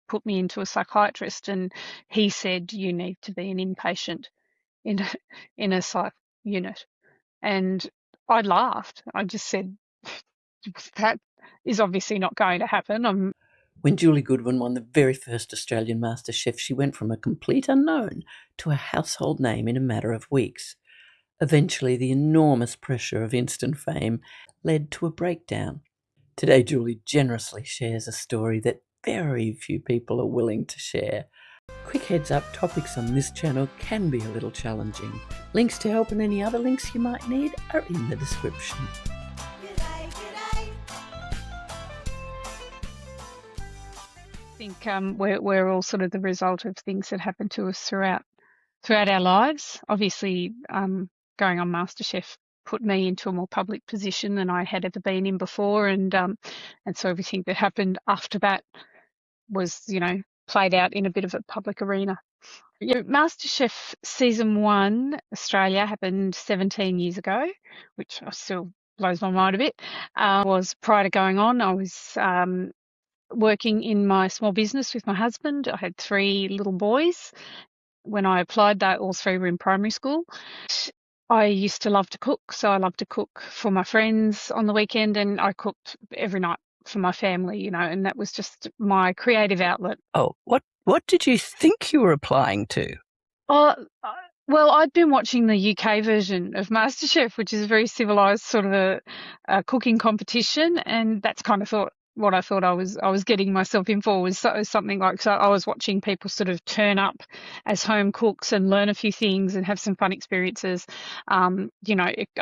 put me into a psychiatrist, and he said, you need to be an inpatient in a psych unit. And I laughed. I just said, that is obviously not going to happen. When Julie Goodwin won the very first Australian MasterChef, she went from a complete unknown to a household name in a matter of weeks. Eventually, the enormous pressure of instant fame led to a breakdown. Today, Julie generously shares a story that very few people are willing to share. Quick heads up, topics on this channel can be a little challenging. Links to help and any other links you might need are in the description. I think we're all sort of the result of things that happen to us throughout our lives. Obviously, going on MasterChef put me into a more public position than I had ever been in before, and so everything that happened after that was, played out in a bit of a public arena. MasterChef season 1 Australia happened 17 years ago, which still blows my mind a bit. Was prior to going on, I was working in my small business with my husband. I had 3 little boys. When I applied, all 3 were in primary school. I used to love to cook, so I loved to cook for my friends on the weekend, and I cooked every night for my family, and that was just my creative outlet. Oh, what did you think you were applying to? Well, I'd been watching the UK version of MasterChef, which is a very civilized sort of a cooking competition, and that's kind of what I thought I was getting myself in for was something like, so I was watching people sort of turn up as home cooks and learn a few things and have some fun experiences. I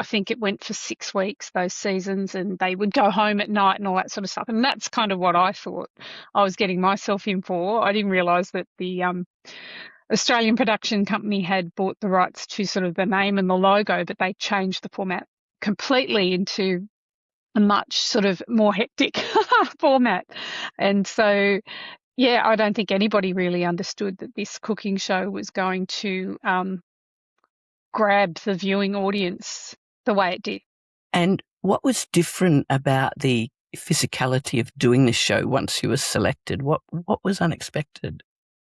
think it went for 6 weeks, those seasons, and they would go home at night and all that sort of stuff. And that's kind of what I thought I was getting myself in for. I didn't realise that the Australian production company had bought the rights to sort of the name and the logo, but they changed the format completely into a much sort of more hectic format. And so, I don't think anybody really understood that this cooking show was going to grab the viewing audience the way it did. And what was different about the physicality of doing this show once you were selected? What was unexpected?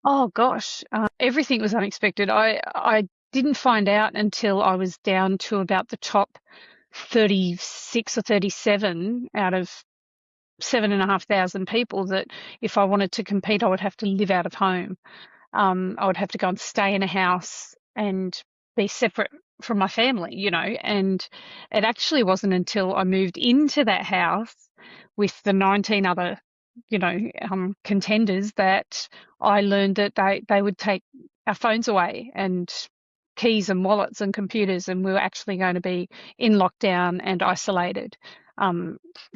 Oh, gosh, everything was unexpected. I didn't find out until I was down to about the top 36 or 37 out of 7,500 people that if I wanted to compete, I would have to live out of home. I would have to go and stay in a house and be separate from my family, and it actually wasn't until I moved into that house with the 19 other, contenders that I learned that they would take our phones away and keys and wallets and computers, and we were actually going to be in lockdown and isolated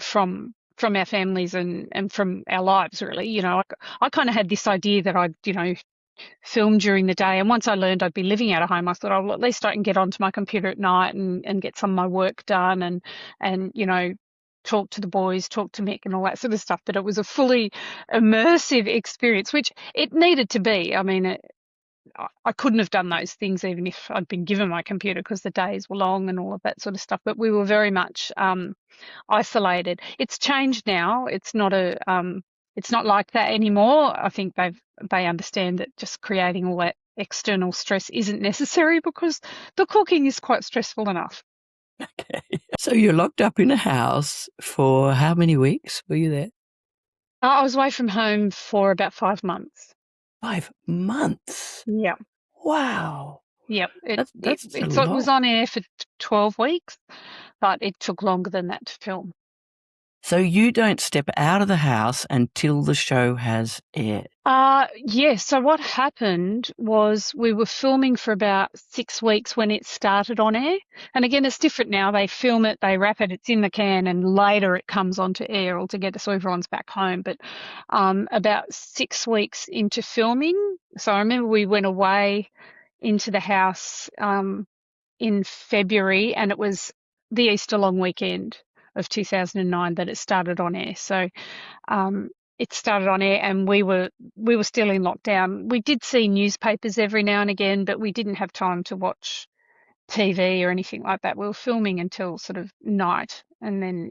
from our families and from our lives, really. I kind of had this idea that I'd, film during the day, and once I learned I'd be living out of home, I thought, oh, well, at least I can get onto my computer at night and get some of my work done and talk to the boys, talk to Mick and all that sort of stuff. But it was a fully immersive experience, which it needed to be. I mean, I couldn't have done those things even if I'd been given my computer, because the days were long and all of that sort of stuff. But we were very much isolated. It's changed now. It's not like that anymore. I think they understand that just creating all that external stress isn't necessary, because the cooking is quite stressful enough. Okay. So you're locked up in a house for how many weeks were you there? I was away from home for about 5 months. 5 months? Yeah. Wow. Yep. That's it was on air for 12 weeks, but it took longer than that to film. So you don't step out of the house until the show has aired? Yes. So what happened was we were filming for about 6 weeks when it started on air. And again, it's different now. They film it, they wrap it, it's in the can, and later it comes onto air altogether, so everyone's back home. But about 6 weeks into filming, so I remember we went away into the house in February, and it was the Easter long weekend of 2009 that it started on air. So it started on air and we were still in lockdown. We did see newspapers every now and again, but we didn't have time to watch TV or anything like that. We were filming until sort of night and then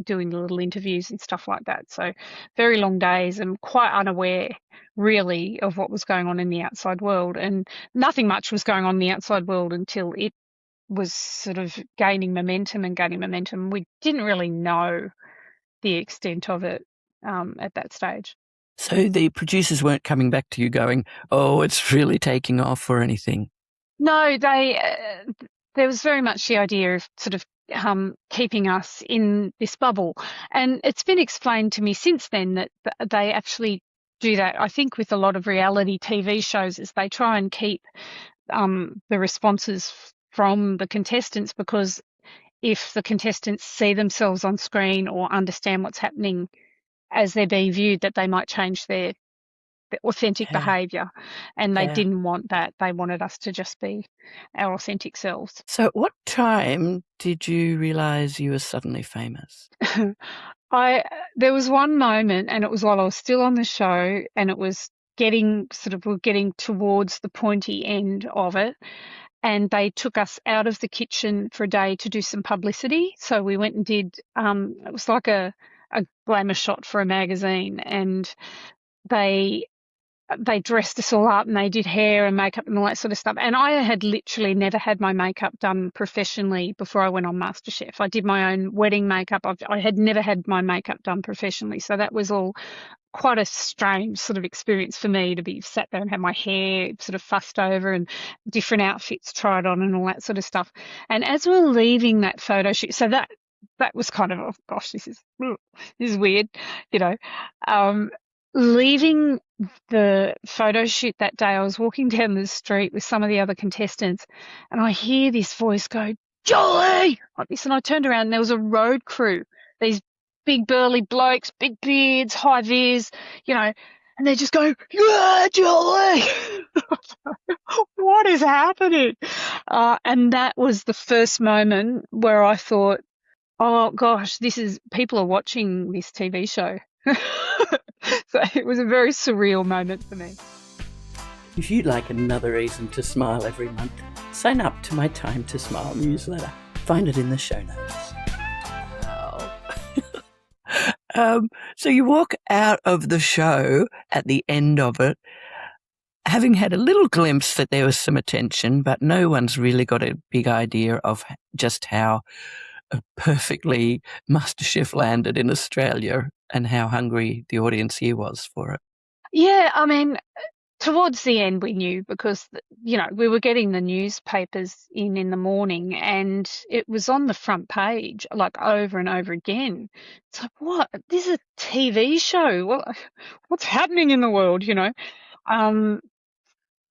doing little interviews and stuff like that. So very long days and quite unaware really of what was going on in the outside world. And nothing much was going on in the outside world until it was sort of gaining momentum and gaining momentum. We didn't really know the extent of it at that stage. So the producers weren't coming back to you going, "Oh, it's really taking off," or anything? No, there was very much the idea of sort of keeping us in this bubble. And it's been explained to me since then that they actually do that. I think with a lot of reality TV shows is they try and keep the responses from the contestants, because if the contestants see themselves on screen or understand what's happening as they're being viewed, that they might change their authentic Yeah. behaviour, and they Yeah. didn't want that. They wanted us to just be our authentic selves. So at what time did you realise you were suddenly famous? There was one moment, and it was while I was still on the show, and it was we're getting towards the pointy end of it, and they took us out of the kitchen for a day to do some publicity. So we went and did it was like a glamour shot for a magazine, and they dressed us all up and they did hair and makeup and all that sort of stuff. And I had literally never had my makeup done professionally before I went on MasterChef. I did my own wedding makeup. I had never had my makeup done professionally. So that was all quite a strange sort of experience for me, to be sat there and have my hair sort of fussed over and different outfits tried on and all that sort of stuff. And as we were leaving that photo shoot, so that was kind of, oh gosh, this is weird, you know. Leaving the photo shoot that day, I was walking down the street with some of the other contestants, and I hear this voice go, "Jolly!" like this, and I turned around and there was a road crew, these big burly blokes, big beards, high vis, you know, and they just go, "Yeah, Jolly!" What is happening? And that was the first moment where I thought, oh gosh, people are watching this TV show. So it was a very surreal moment for me. If you'd like another reason to smile every month, sign up to my Time to Smile newsletter. Find it in the show notes. So you walk out of the show at the end of it, having had a little glimpse that there was some attention, but no one's really got a big idea of just how perfectly MasterChef landed in Australia and how hungry the audience here was for it. Yeah, I mean, towards the end we knew, because, you know, we were getting the newspapers in the morning, and it was on the front page like over and over again. It's like, what? This is a TV show. What's happening in the world, you know?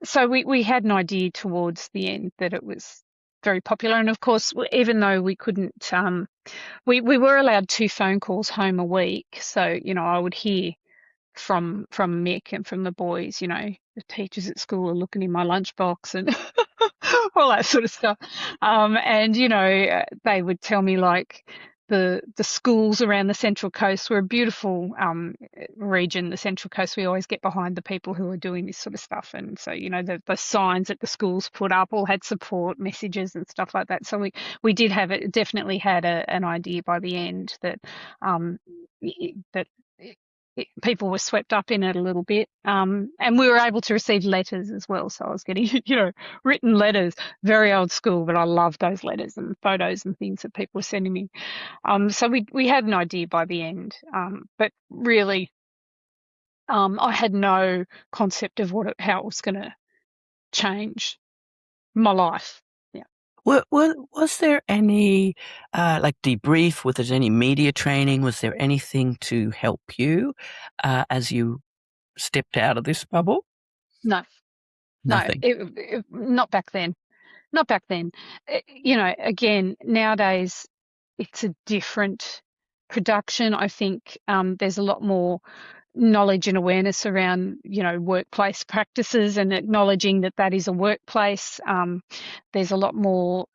So we had an idea towards the end that it was very popular. And of course, even though we couldn't, we were allowed 2 phone calls home a week. So, you know, I would hear from Mick and from the boys, you know, the teachers at school are looking in my lunchbox and all that sort of stuff. And, you know, they would tell me, like, the schools around the Central Coast were a beautiful region. The Central Coast, we always get behind the people who are doing this sort of stuff. And so, you know, the signs that the schools put up all had support messages and stuff like that. So we did have it, definitely had an idea by the end that that people were swept up in it a little bit. And we were able to receive letters as well. So I was getting, you know, written letters, very old school, but I loved those letters and photos and things that people were sending me. So we had an idea by the end. But really, I had no concept of how it was going to change my life. Yeah. Was there any like debrief? Was there any media training? Was there anything to help you as you stepped out of this bubble? No, Nothing. not back then. Not back then. You know, again, nowadays it's a different production. I think there's a lot more knowledge and awareness around, you know, workplace practices and acknowledging that that is a workplace. There's a lot more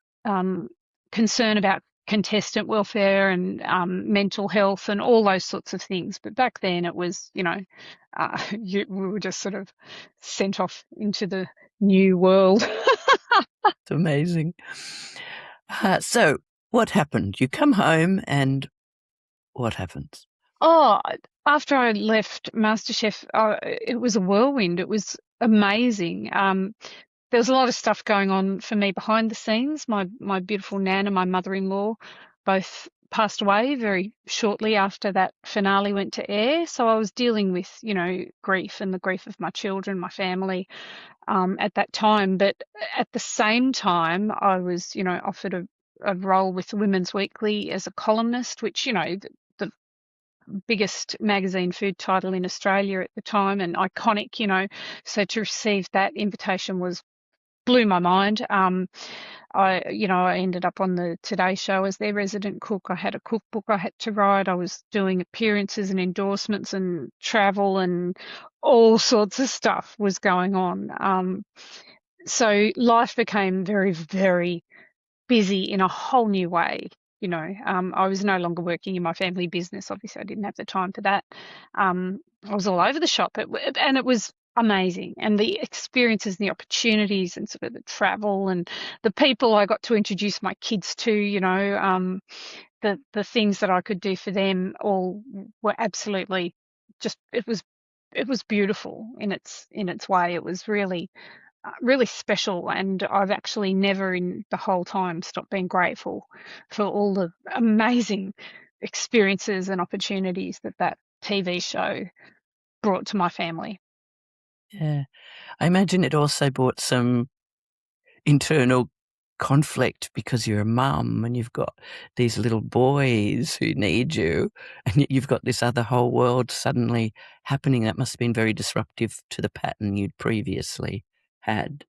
concern about contestant welfare and mental health and all those sorts of things. But back then it was, you know, we were just sort of sent off into the new world. It's amazing. So what happened? You come home and what happens? Oh, after I left MasterChef, it was a whirlwind. It was amazing. There was a lot of stuff going on for me behind the scenes. My beautiful nan and my mother-in-law both passed away very shortly after that finale went to air. So I was dealing with, grief and the grief of my children, my family, at that time. But at the same time, I was, offered a role with Women's Weekly as a columnist, which, the biggest magazine food title in Australia at the time and iconic, so to receive that invitation was blew my mind. I ended up on the Today Show as their resident cook. I had a cookbook I had to write. I was doing appearances and endorsements and travel and all sorts of stuff was going on. So life became very, very busy in a whole new way. I was no longer working in my family business. Obviously, I didn't have the time for that. I was all over the shop, and it was amazing. And the experiences and the opportunities and sort of the travel and the people I got to introduce my kids to, the things that I could do for them all were absolutely just it was beautiful in its way. It was really special, and I've actually never in the whole time stopped being grateful for all the amazing experiences and opportunities that TV show brought to my family. Yeah. I imagine it also brought some internal conflict because you're a mum and you've got these little boys who need you, and yet you've got this other whole world suddenly happening. That must have been very disruptive to the pattern you'd previously had.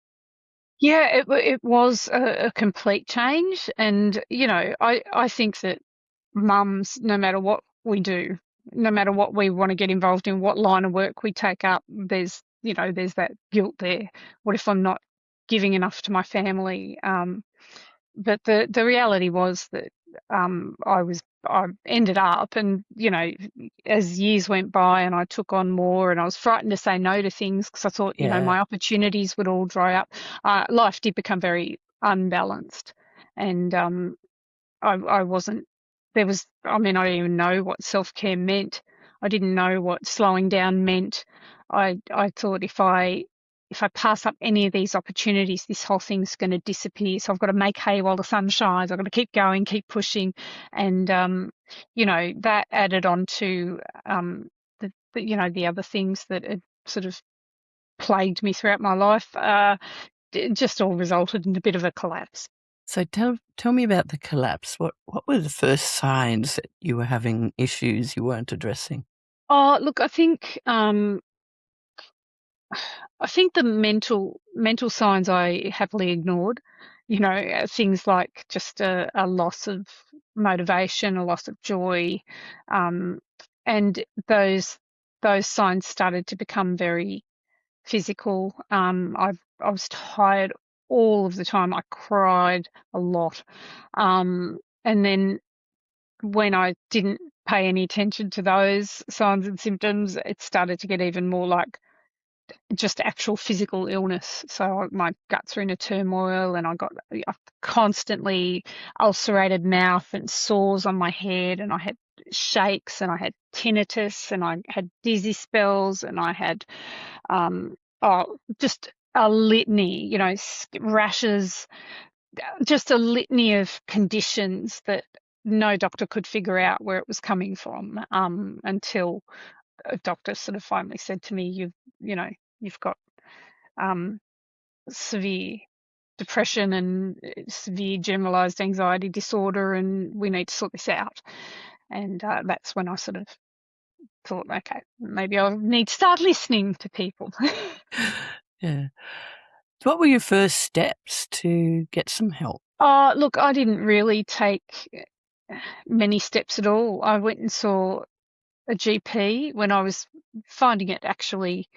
Yeah, it was a complete change, and I think that mums, no matter what we do, no matter what we want to get involved in, what line of work we take up, there's that guilt there. What if I'm not giving enough to my family? But the reality was that I ended up, and as years went by and I took on more, and I was frightened to say no to things because I thought Yeah. my opportunities would all dry up. Life did become very unbalanced, and I wasn't there was I mean, I didn't even know what self-care meant. I didn't know what slowing down meant. I thought if I pass up any of these opportunities, this whole thing's going to disappear. So I've got to make hay while the sun shines. I've got to keep going, keep pushing, and that added on to the other things that had sort of plagued me throughout my life. It just all resulted in a bit of a collapse. So tell me about the collapse. What were the first signs that you were having issues you weren't addressing? Oh, look, I think the mental signs I happily ignored, things like just a loss of motivation, a loss of joy, um, and those signs started to become very physical. I was tired all of the time. I cried a lot, and then when I didn't pay any attention to those signs and symptoms, it started to get even more like just actual physical illness. So my guts were in a turmoil, and I got a constantly ulcerated mouth and sores on my head, and I had shakes, and I had tinnitus, and I had dizzy spells, and I had just a litany, rashes, just a litany of conditions that no doctor could figure out where it was coming from, until a doctor sort of finally said to me, you've got um, severe depression and severe generalized anxiety disorder, and we need to sort this out. And that's when I sort of thought, okay, maybe I need to start listening to people. Yeah. What were your first steps to get some help? Look, I didn't really take many steps at all. I went and saw a GP when I was finding it actually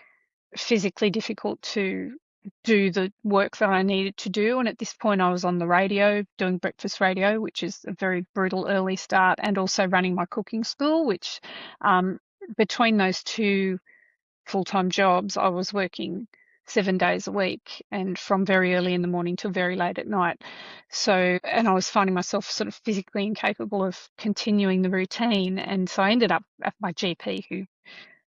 physically difficult to do the work that I needed to do. And at this point, I was on the radio doing breakfast radio, which is a very brutal early start, and also running my cooking school, which between those two full-time jobs, I was working 7 days a week, and from very early in the morning till very late at night. So, and I was finding myself sort of physically incapable of continuing the routine. And so I ended up at my GP, who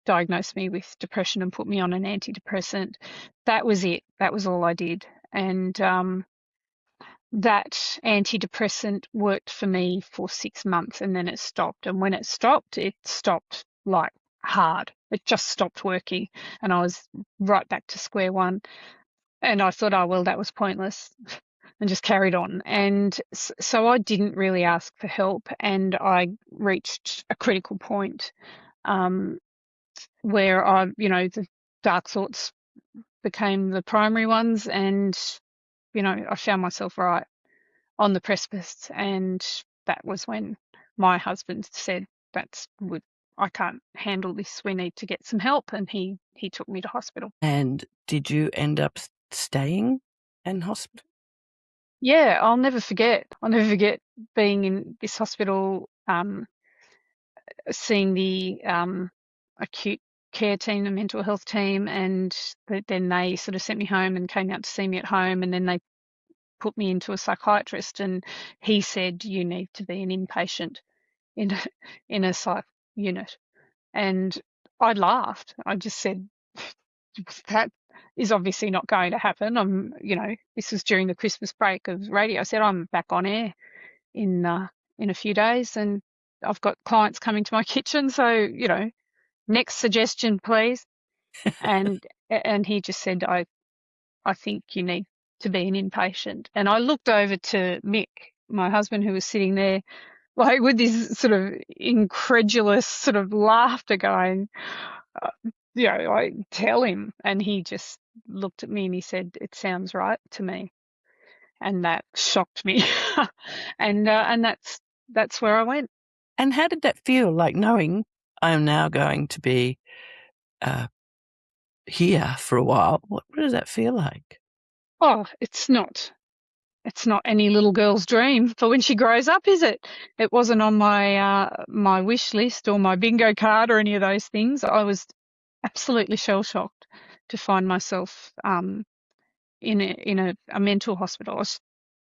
diagnosed me with depression and put me on an antidepressant. That was it. That was all I did. And that antidepressant worked for me for 6 months, and then it stopped. And when it stopped like hard. It just stopped working, and I was right back to square one. And I thought, oh, well, that was pointless, and just carried on. And so I didn't really ask for help, and I reached a critical point where the dark thoughts became the primary ones, and, I found myself right on the precipice. And that was when my husband said, I can't handle this. We need to get some help. And he took me to hospital. And did you end up staying in hospital? Yeah, I'll never forget. I'll never forget being in this hospital, seeing the acute care team, the mental health team, and then they sort of sent me home and came out to see me at home, and then they put me into a psychiatrist, and he said, you need to be an inpatient in a psych unit. And I laughed. I just said, that is obviously not going to happen. This was during the Christmas break of radio. I said, I'm back on air in a few days, and I've got clients coming to my kitchen. So, next suggestion, please. And he just said, I think you need to be an inpatient. And I looked over to Mick, my husband, who was sitting there, like with this sort of incredulous sort of laughter going, I tell him. And he just looked at me and he said, it sounds right to me. And that shocked me. and that's where I went. And how did that feel, like knowing I'm now going to be here for a while? What does that feel like? Oh, it's not any little girl's dream for when she grows up, is it? It wasn't on my wish list or my bingo card or any of those things. I was absolutely shell-shocked to find myself in a mental hospital.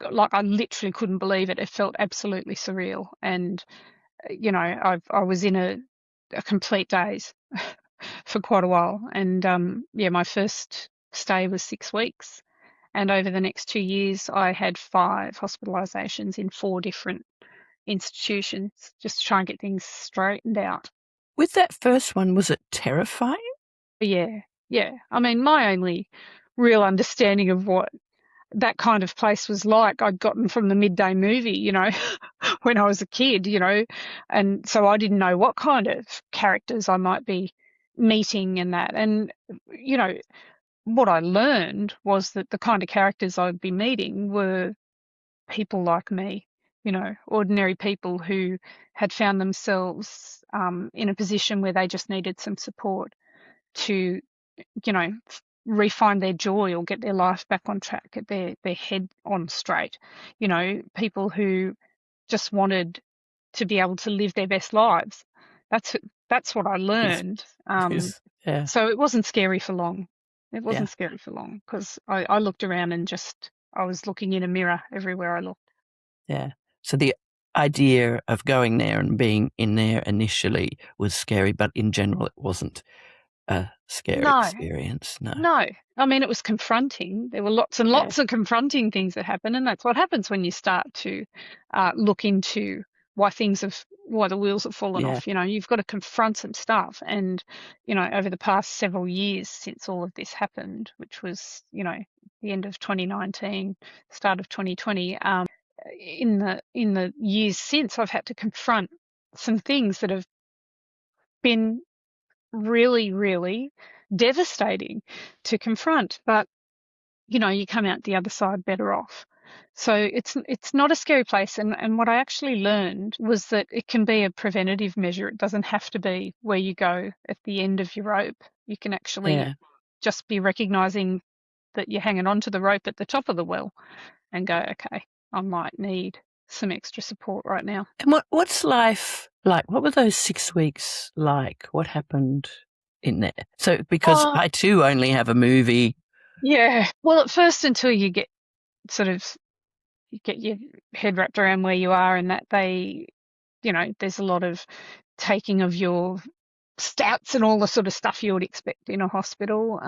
I literally couldn't believe it. It felt absolutely surreal. And, I was in a complete daze for quite a while. And, my first stay was 6 weeks. And over the next 2 years, I had 5 hospitalizations in 4 different institutions, just to try and get things straightened out. With that first one, was it terrifying? Yeah. I mean, my only real understanding of what that kind of place was like, I'd gotten from the midday movie, when I was a kid, and so I didn't know what kind of characters I might be meeting and that. And, what I learned was that the kind of characters I'd be meeting were people like me, ordinary people who had found themselves in a position where they just needed some support to, refine their joy or get their life back on track, get their head on straight. People who just wanted to be able to live their best lives. That's what I learned. Yeah. So it wasn't scary for long. It wasn't scary for long because I looked around and I was looking in a mirror everywhere I looked. Yeah. So the idea of going there and being in there initially was scary, but in general it wasn't a scary experience. No. I mean, it was confronting. There were lots and lots of confronting things that happened, and that's what happens when you start to look into why the wheels have fallen off. You've got to confront some stuff. And, over the past several years since all of this happened, which was, the end of 2019, start of 2020, in the years since, I've had to confront some things that have been really, really devastating to confront. But, you come out the other side better off. So it's not a scary place. And what I actually learned was that it can be a preventative measure. It doesn't have to be where you go at the end of your rope. You can actually just be recognizing that you're hanging on to the rope at the top of the well and go, okay, I might need some extra support right now. And what's life like? What were those 6 weeks like? What happened in there? So, because I too only have a movie Yeah. Well, at first, until you get sort of you get your head wrapped around where you are and that there's a lot of taking of your stats and all the sort of stuff you would expect in a hospital.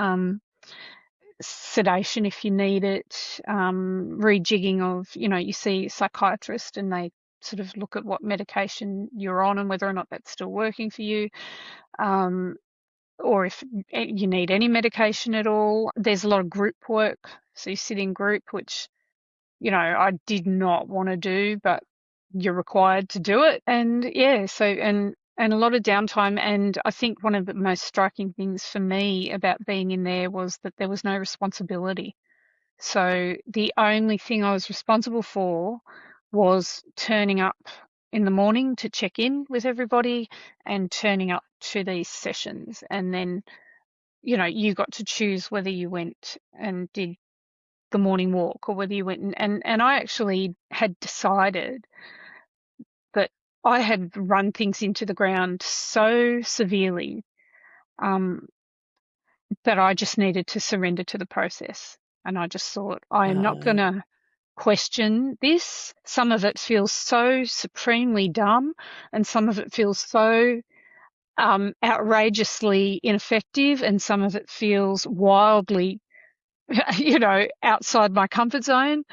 Sedation if you need it, rejigging of, you see a psychiatrist and they sort of look at what medication you're on and whether or not that's still working for you, um, or if you need any medication at all. There's a lot of group work. So you sit in group, which, I did not want to do, but you're required to do it. And yeah, so, and a lot of downtime. And I think one of the most striking things for me about being in there was that there was no responsibility. So the only thing I was responsible for was turning up in the morning to check in with everybody and turning up to these sessions. And then, you got to choose whether you went and did the morning walk or whether you went and I actually had decided that I had run things into the ground so severely, um, that I just needed to surrender to the process. And I just thought, I am not going Uh, to question this. Some of it feels so supremely dumb, and some of it feels so outrageously ineffective, and some of it feels wildly, outside my comfort zone.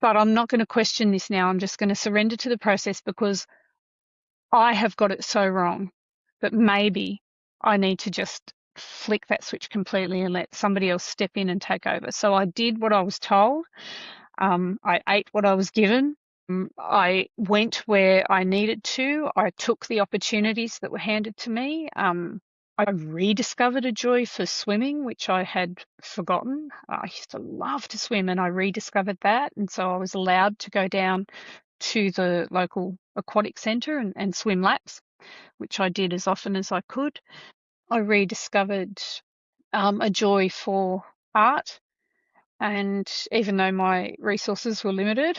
But I'm not going to question this now. I'm just going to surrender to the process because I have got it so wrong that maybe I need to just flick that switch completely and let somebody else step in and take over. So I did what I was told. I ate what I was given. I went where I needed to. I took the opportunities that were handed to me. I rediscovered a joy for swimming, which I had forgotten. I used to love to swim and I rediscovered that. And so I was allowed to go down to the local aquatic centre and swim laps, which I did as often as I could. I rediscovered a joy for art. And even though my resources were limited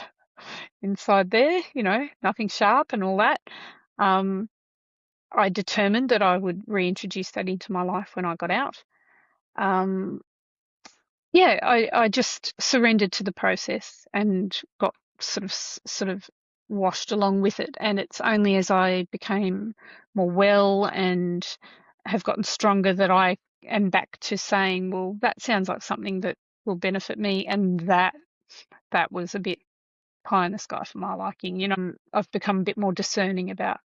inside there, nothing sharp and all that, um, I determined that I would reintroduce that into my life when I got out. Um, yeah, I just surrendered to the process and got sort of washed along with it. And it's only as I became more well and have gotten stronger that I am back to saying, well, that sounds like something that will benefit me. And that was a bit pie in the sky for my liking. I've become a bit more discerning about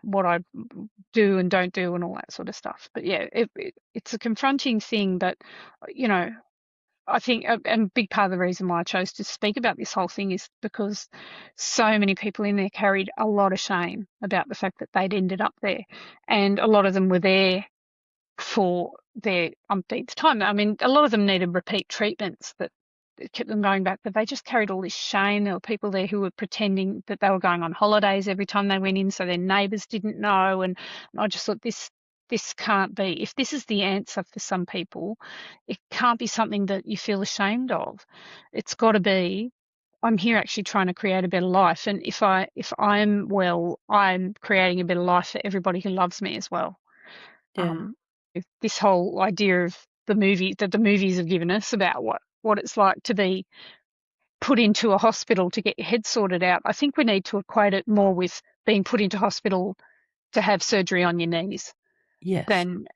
what I do and don't do and all that sort of stuff. But yeah, it's a confronting thing, but you know, I think, and a big part of the reason why I chose to speak about this whole thing is because so many people in there carried a lot of shame about the fact that they'd ended up there. And a lot of them were there for their umpteenth time. I mean, a lot of them needed repeat treatments that kept them going back, but they just carried all this shame. There were people there who were pretending that they were going on holidays every time they went in, so their neighbours didn't know. And I just thought this can't be. If this is the answer for some people, it can't be something that you feel ashamed of. It's got to be, I'm here actually trying to create a better life, and if I'm well, I'm creating a better life for everybody who loves me as well. yeah. This whole idea of the movies have given us about what it's like to be put into a hospital to get your head sorted out. I think we need to equate it more with being put into hospital to have surgery on your knees Yes. than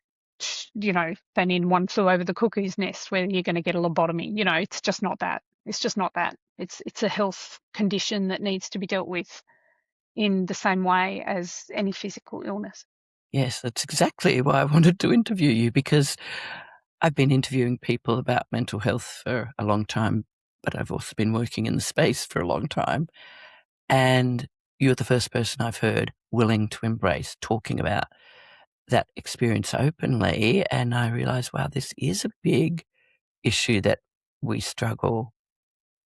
than in One Flew Over the Cuckoo's Nest where you're going to get a lobotomy. It's just not that. It's just not that. It's a health condition that needs to be dealt with in the same way as any physical illness. Yes, that's exactly why I wanted to interview you, because I've been interviewing people about mental health for a long time, but I've also been working in the space for a long time. And you're the first person I've heard willing to embrace talking about that experience openly. And I realized, wow, this is a big issue that we struggle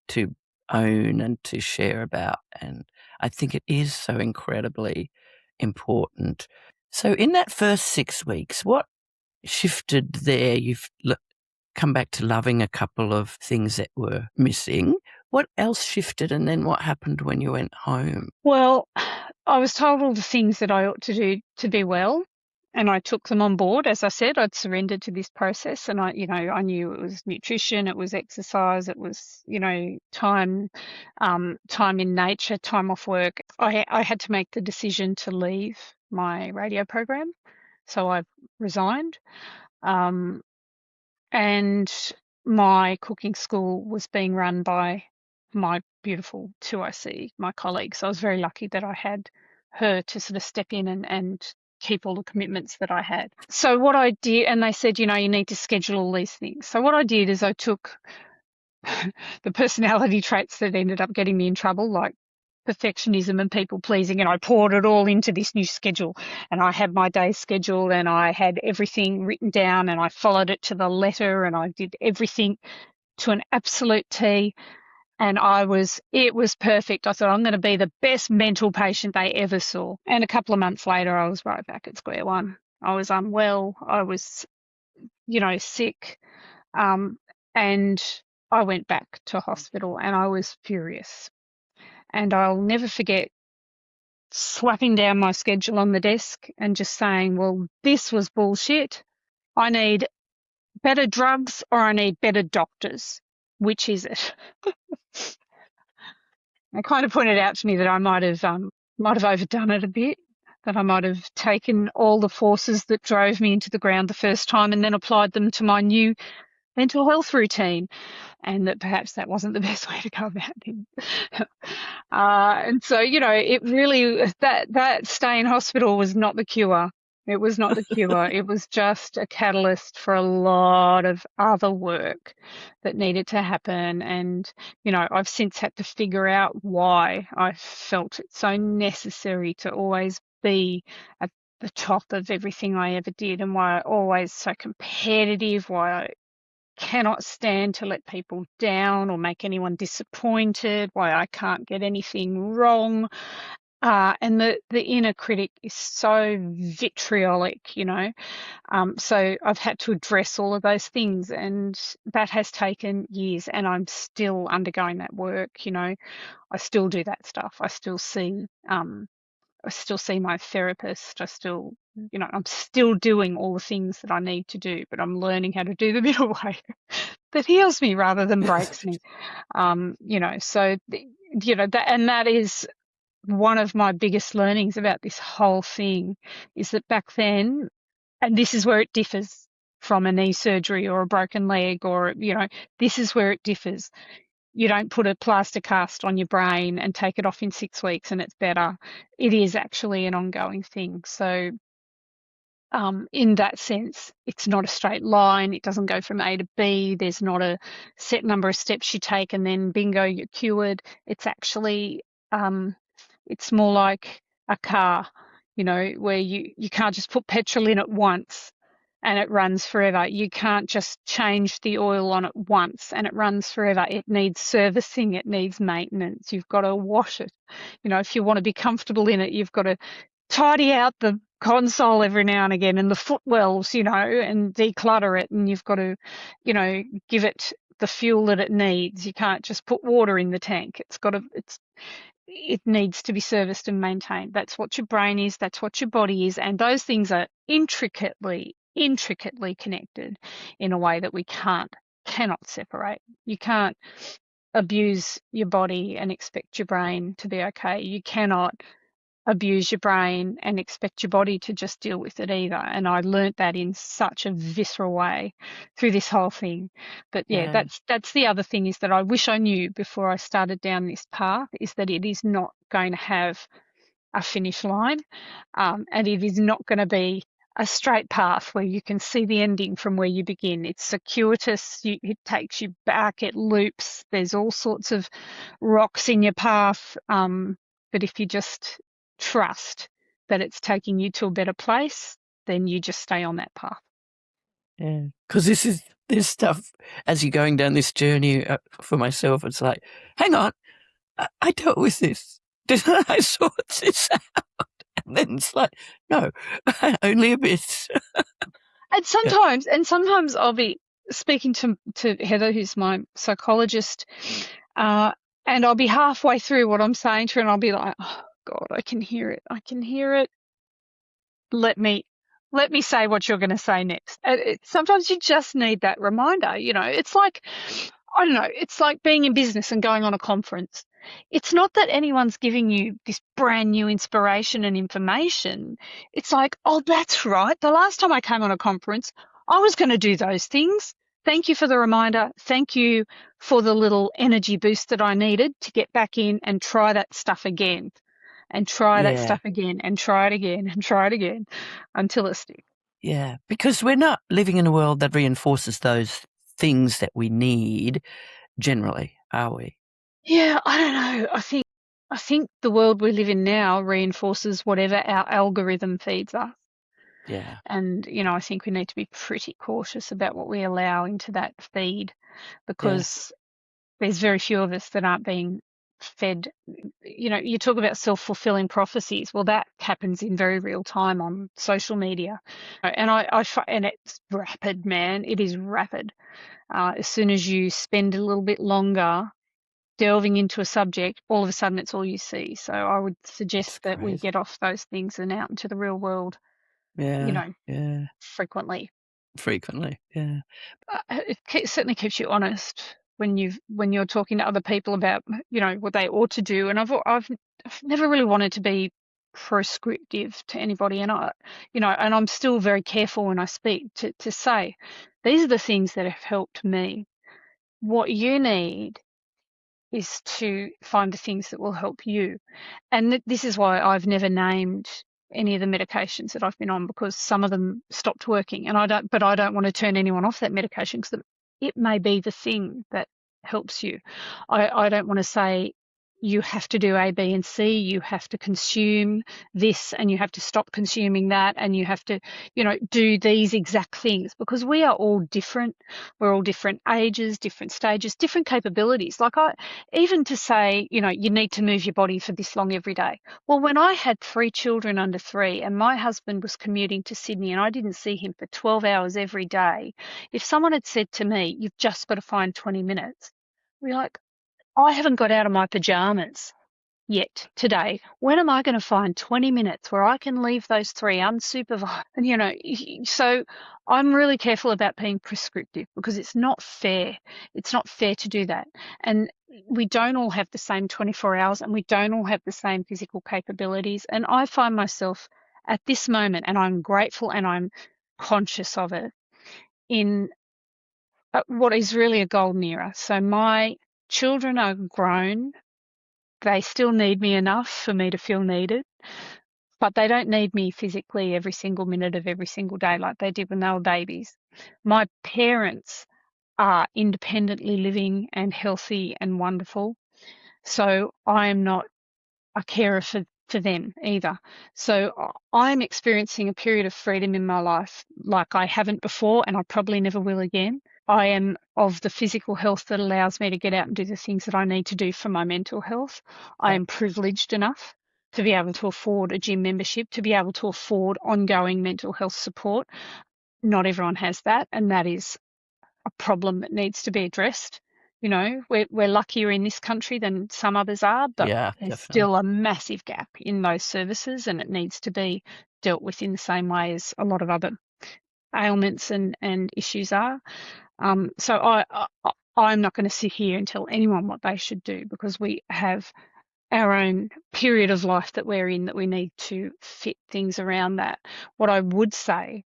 to own and to share about. And I think it is so incredibly important. So, in that first 6 weeks, what shifted there? You've come back to loving a couple of things that were missing. What else shifted? And then what happened when you went home? Well, I was told all the things that I ought to do to be well, and I took them on board. As I said, I'd surrendered to this process, and I knew it was nutrition, it was exercise, it was, time, time in nature, time off work. I had to make the decision to leave my radio program, so I resigned. Um, and my cooking school was being run by my beautiful 2IC, my colleague. So I was very lucky that I had her to sort of step in and keep all the commitments that I had. So what I did, and they said, you need to schedule all these things. So what I did is I took the personality traits that ended up getting me in trouble, like perfectionism and people pleasing, and I poured it all into this new schedule. And I had my day scheduled, and I had everything written down, and I followed it to the letter, and I did everything to an absolute T. And it was perfect. I thought, I'm going to be the best mental patient they ever saw. And a couple of months later, I was right back at square one. I was unwell. I was, sick. And I went back to hospital, and I was furious. And I'll never forget slapping down my schedule on the desk and just saying, well, this was bullshit. I need better drugs or I need better doctors. Which is it? It kind of pointed out to me that I might have overdone it a bit, that I might have taken all the forces that drove me into the ground the first time and then applied them to my new mental health routine, and that perhaps that wasn't the best way to go about it. And so, it really, that stay in hospital was not the cure. It was not the cure. It was just a catalyst for a lot of other work that needed to happen. And, I've since had to figure out why I felt it so necessary to always be at the top of everything I ever did, and why I always so competitive, why I cannot stand to let people down or make anyone disappointed, why I can't get anything wrong. And the inner critic is so vitriolic, so I've had to address all of those things, and that has taken years, and I'm still undergoing that work. I still do that stuff. I still see my therapist. I'm still doing all the things that I need to do, but I'm learning how to do them in a way that heals me rather than breaks me. That is one of my biggest learnings about this whole thing, is that back then, and this is where it differs from a knee surgery or a broken leg, or, this is where it differs. You don't put a plaster cast on your brain and take it off in 6 weeks and it's better. It is actually an ongoing thing. So in that sense, it's not a straight line. It doesn't go from A to B. There's not a set number of steps you take and then bingo, you're cured. It's actually, it's more like a car, where you can't just put petrol in it once and it runs forever. You can't just change the oil on it once and it runs forever. It needs servicing. It needs maintenance. You've got to wash it. If you want to be comfortable in it, you've got to tidy out the console every now and again and the footwells, and declutter it. And you've got to, give it the fuel that it needs. You can't just put water in the tank. It needs to be serviced and maintained. That's what your brain is. That's what your body is. And those things are intricately connected in a way that we cannot separate. You can't abuse your body and expect your brain to be okay. You cannot abuse your brain and expect your body to just deal with it either. And I learnt that in such a visceral way through this whole thing. But yeah, that's the other thing, is that I wish I knew before I started down this path, is that it is not going to have a finish line, and it is not going to be a straight path where you can see the ending from where you begin. It's circuitous. It takes you back. It loops. There's all sorts of rocks in your path. But if you just trust that it's taking you to a better place, then you just stay on that path. Yeah, because this stuff, as you're going down this journey for myself, it's like, hang on, I dealt with this. I sort this out. And then it's like, no, only a bit. And sometimes I'll be speaking to Heather, who's my psychologist, and I'll be halfway through what I'm saying to her, and I'll be like, oh God, I can hear it. Let me let me say what you're going to say next. Sometimes you just need that reminder. It's like, I don't know, it's like being in business and going on a conference. It's not that anyone's giving you this brand new inspiration and information. It's like, oh, that's right. The last time I came on a conference, I was going to do those things. Thank you for the reminder. Thank you for the little energy boost that I needed to get back in and try that stuff again, and try that Yeah. stuff again, and try it again, and try it again until it sticks. Yeah, because we're not living in a world that reinforces those things that we need generally, are we? Yeah, I don't know. I think the world we live in now reinforces whatever our algorithm feeds us. Yeah. And, I think we need to be pretty cautious about what we allow into that feed, Yeah. because there's very few of us that aren't being fed. You talk about self-fulfilling prophecies. Well, that happens in very real time on social media. And it's rapid, man. It is rapid. As soon as you spend a little bit longer delving into a subject, all of a sudden it's all you see. So I would It's suggest that we crazy. get off those things and out into the real world, Yeah. Yeah. frequently. Frequently. Yeah. It certainly keeps you honest when you're talking to other people about what they ought to do. And I've never really wanted to be prescriptive to anybody, and I'm still very careful when I speak to say these are the things that have helped me. What you need is to find the things that will help you. And this is why I've never named any of the medications that I've been on, because some of them stopped working, and I don't want to turn anyone off that medication, because it may be the thing that helps you. I don't want to say you have to do A, B, and C. You have to consume this and you have to stop consuming that, and you have to, do these exact things, because we are all different. We're all different ages, different stages, different capabilities. Like even to say, you need to move your body for this long every day. Well, when I had 3 children under 3 and my husband was commuting to Sydney and I didn't see him for 12 hours every day, if someone had said to me, you've just got to find 20 minutes, I'd be like, I haven't got out of my pajamas yet today. When am I going to find 20 minutes where I can leave those 3 unsupervised? And, so I'm really careful about being prescriptive, because it's not fair. It's not fair to do that. And we don't all have the same 24 hours, and we don't all have the same physical capabilities. And I find myself at this moment, and I'm grateful and I'm conscious of it, in what is really a golden era. So my children are grown. They still need me enough for me to feel needed, but they don't need me physically every single minute of every single day like they did when they were babies. My parents are independently living and healthy and wonderful, so I am not a carer for them either. So I'm experiencing a period of freedom in my life like I haven't before, and I probably never will again. I am of the physical health that allows me to get out and do the things that I need to do for my mental health. I Yeah. am privileged enough to be able to afford a gym membership, to be able to afford ongoing mental health support. Not everyone has that, and that is a problem that needs to be addressed. We're luckier in this country than some others are, but Yeah, there's definitely. still a massive gap in those services, and it needs to be dealt with in the same way as a lot of other ailments and issues are. So I'm not going to sit here and tell anyone what they should do, because we have our own period of life that we're in, that we need to fit things around that. What I would say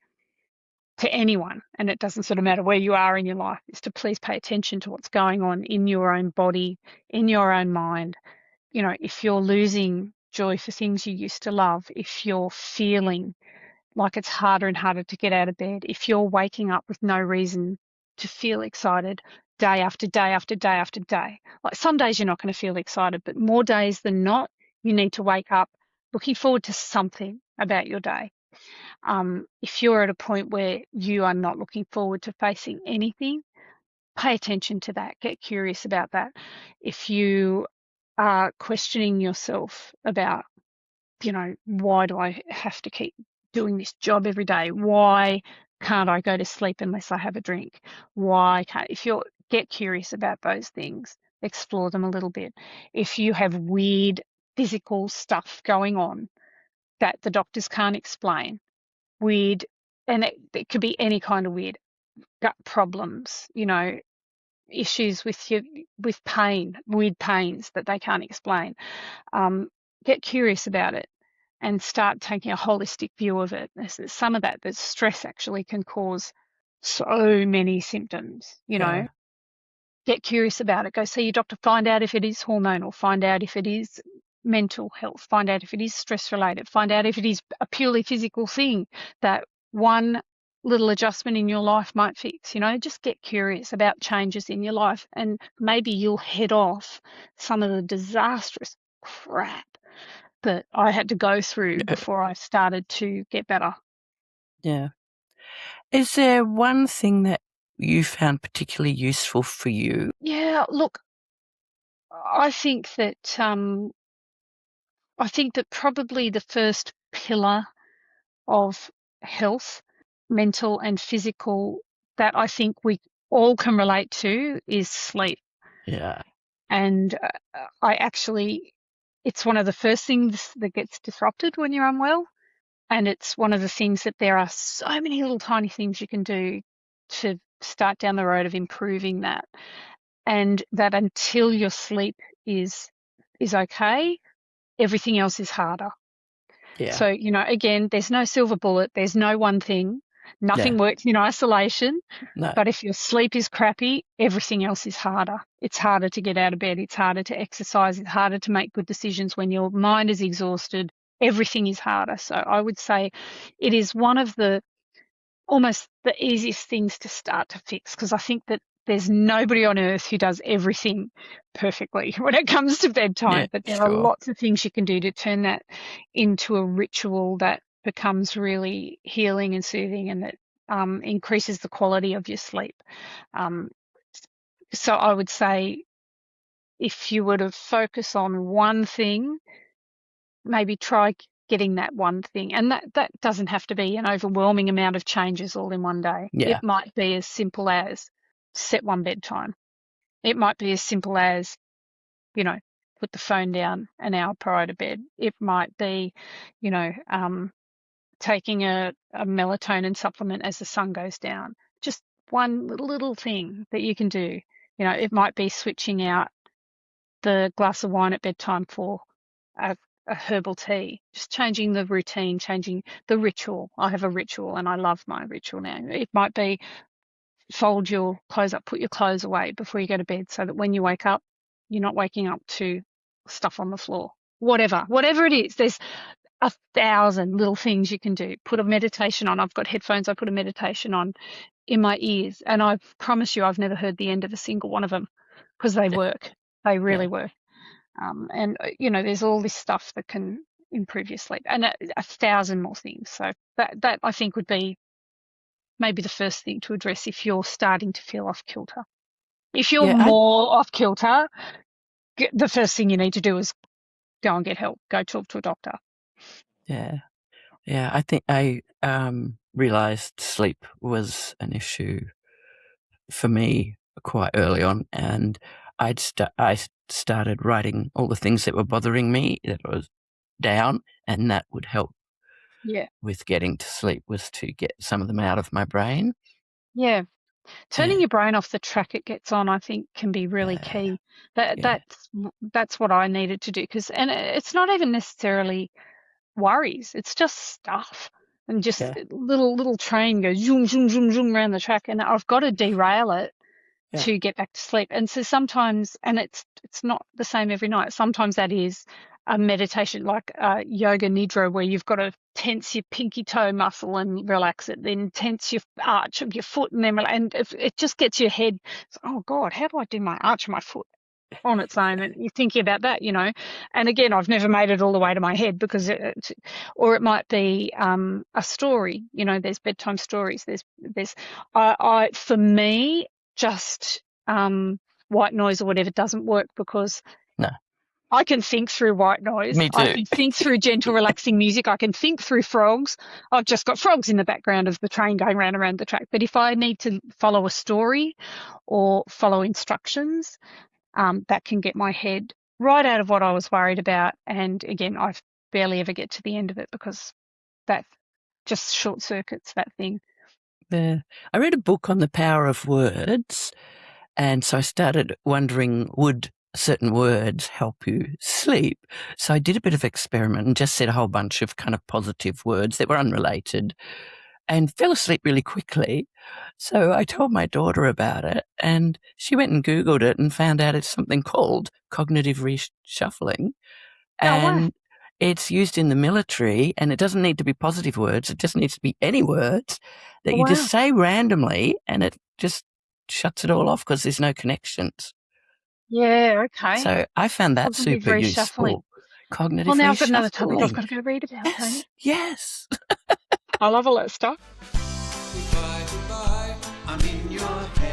to anyone, and it doesn't sort of matter where you are in your life, is to please pay attention to what's going on in your own body, in your own mind. If you're losing joy for things you used to love, if you're feeling like it's harder and harder to get out of bed, if you're waking up with no reason to feel excited day after day after day after day, like some days you're not going to feel excited, but more days than not, you need to wake up looking forward to something about your day. If you're at a point where you are not looking forward to facing anything, pay attention to that. Get curious about that. If you are questioning yourself about, why do I have to keep doing this job every day? Why can't I go to sleep unless I have a drink? If you get curious about those things, explore them a little bit. If you have weird physical stuff going on that the doctors can't explain, weird and it could be any kind of weird gut problems, issues with pain, weird pains that they can't explain. Get curious about it and start taking a holistic view of it. There's some of that stress actually can cause so many symptoms, Yeah. Get curious about it. Go see your doctor. Find out if it is hormonal. Find out if it is mental health. Find out if it is stress related. Find out if it is a purely physical thing that one little adjustment in your life might fix. Just get curious about changes in your life, and maybe you'll head off some of the disastrous crap that I had to go through before I started to get better. Yeah. Is there one thing that you found particularly useful for you? Yeah, look, I think that probably the first pillar of health, mental and physical, that I think we all can relate to is sleep. Yeah. And it's one of the first things that gets disrupted when you're unwell. And it's one of the things that there are so many little tiny things you can do to start down the road of improving that. And that until your sleep is okay, everything else is harder. Yeah. So, again, there's no silver bullet. There's no one thing. Yeah. Nothing works in isolation. No. But if your sleep is crappy, everything else is harder. It's harder to get out of bed. It's harder to exercise. It's harder to make good decisions when your mind is exhausted. Everything is harder. So I would say it is one of the almost the easiest things to start to fix, because I think that there's nobody on earth who does everything perfectly when it comes to Yeah, bedtime, but there are sure. lots of things you can do to turn that into a ritual that becomes really healing and soothing, and that increases the quality of your sleep. Um, so I would say if you were to focus on one thing, maybe try getting that one thing. And that doesn't have to be an overwhelming amount of changes all in one day. Yeah. It might be as simple as set one bedtime. It might be as simple as, put the phone down an hour prior to bed. It might be, taking a melatonin supplement as the sun goes down. Just one little thing that you can do. It might be switching out the glass of wine at bedtime for a, a herbal tea, just changing the routine, changing the ritual. I have a ritual and I love my ritual now. It might be fold your clothes up, put your clothes away before you go to bed so that when you wake up, you're not waking up to stuff on the floor. Whatever it is, there's 1,000 little things you can do. Put a meditation on. I've got headphones. I put a meditation on in my ears, and I promise you I've never heard the end of a single one of them, because they work. They Yeah. really work. And there's all this stuff that can improve your sleep, and 1,000 more things. So that I think would be maybe the first thing to address if you're starting to feel off kilter. If you're Yeah. more off kilter, the first thing you need to do is go and get help. Go talk to a doctor. Yeah. Yeah. I think I realized sleep was an issue for me quite early on, and I started writing all the things that were bothering me that was down, and that would help Yeah. with getting to sleep, was to get some of them out of my brain. Yeah. Turning Yeah. your brain off the track it gets on, I think, can be really Yeah. key. That Yeah. that's what I needed to do, because and it's not even necessarily worries. It's just stuff, and just Yeah. little train goes zoom zoom zoom zoom around the track, and I've got to derail it Yeah. to get back to sleep. And so sometimes, and it's not the same every night. Sometimes that is a meditation like yoga nidra, where you've got to tense your pinky toe muscle and relax it, then tense your arch of your foot, and then and it just gets your head, oh God, how do I do my arch of my foot on its own? And you're thinking about that, and again, I've never made it all the way to my head, because or it might be a story. There's bedtime stories. There's I for me, just white noise or whatever doesn't work, because No. I can think through white noise. Me I too. can think through gentle, relaxing music. I can think through frogs. I've just got frogs in the background of the train going round and around the track. But if I need to follow a story or follow instructions, that can get my head right out of what I was worried about. And again, I barely ever get to the end of it, because that just short circuits that thing. I read a book on the power of words, and so I started wondering, would certain words help you sleep? So I did a bit of experiment and just said a whole bunch of kind of positive words that were unrelated and fell asleep really quickly. So I told my daughter about it, and she went and Googled it and found out it's something called cognitive reshuffling. Oh, wow. And it's used in the military, and it doesn't need to be positive words. It just needs to be any words that you Wow. just say randomly, and it just shuts it all off because there's no connections. Yeah, okay. So I found that Cognitive super reshuffling. useful. Cognitive Well, now I've got reshuffling. another topic I've got to go read about, Tony. Yes. I love all that stuff. Goodbye, goodbye, I'm in your head.